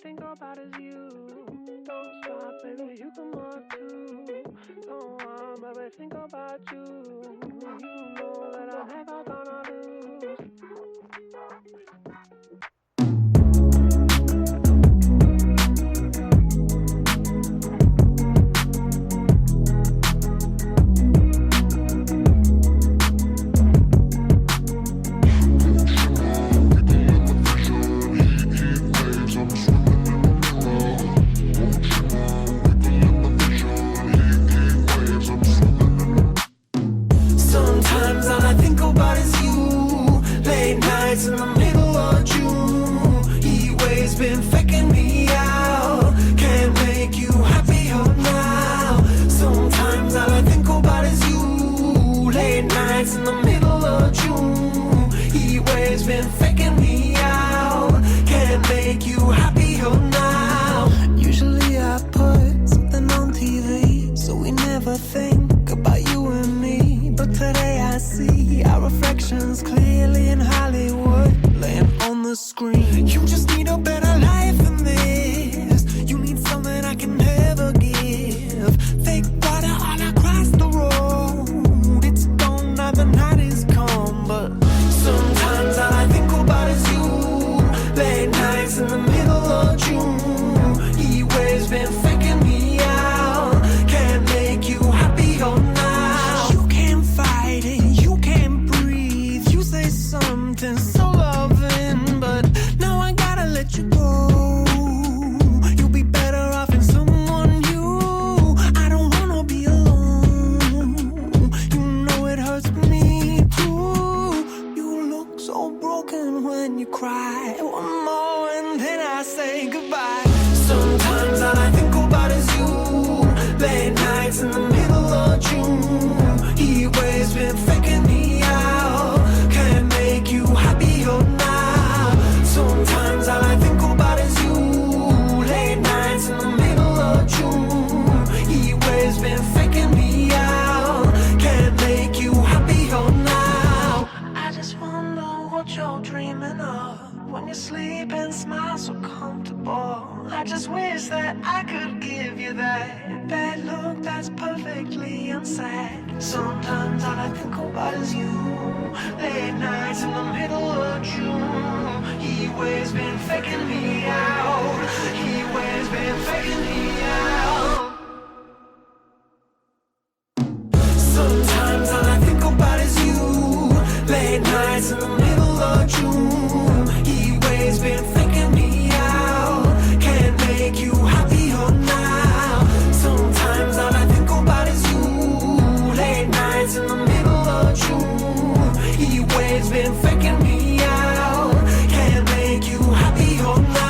think about is you. Don't stop, baby, you come up too. Don't want, baby, think about you. You know that I'm never gonna lose. Sometimes all I think about is you. Late nights in the middle of June. Heat waves been faking me out. Can't make you happier now. Sometimes all I think about is you. Late nights in the middle of June. Heat waves been faking me out. Can't make you happier now. Usually I put something on TV, so we never think about you and me. But today I see our reflections clearly in Hollywood, laying on the screen. You just need a better life than this. You need something I can never give. Fake water all across the road. It's gone now, the night is come. But sometimes all I think about is you. Late nights in the middle of June. Heat waves been faking me out. Can't make you happier now. You can't fight it, you can't breathe. You say something so loving, but now I gotta let you go. You'll be better off in someone new. I don't wanna be alone. You know it hurts me too. You look so broken when you cry. One more and then I say goodbye. Sometimes all I think about is you. Late nights in the middle of June. Heat waves been faking me out. Can't make you happier now. Sometimes all I think about is you. Late nights in the middle of June. Heat waves been faking me out. Can't make you happier now. I just wonder what you're dreaming of when you sleep and smile so comfortable. I just wish that I could give you that look that's perfectly unsaid. Sometimes all I think about is you. Late nights in the middle of June. Heat waves been faking me out. Heat waves been faking me out. Sometimes all I think about is you. Late nights in the middle of June. Heat waves been faking me out. Can't make you happier now. Sometimes all I think about is you. Late nights in the middle of June. Heat waves been faking me out. Can't make you happier now.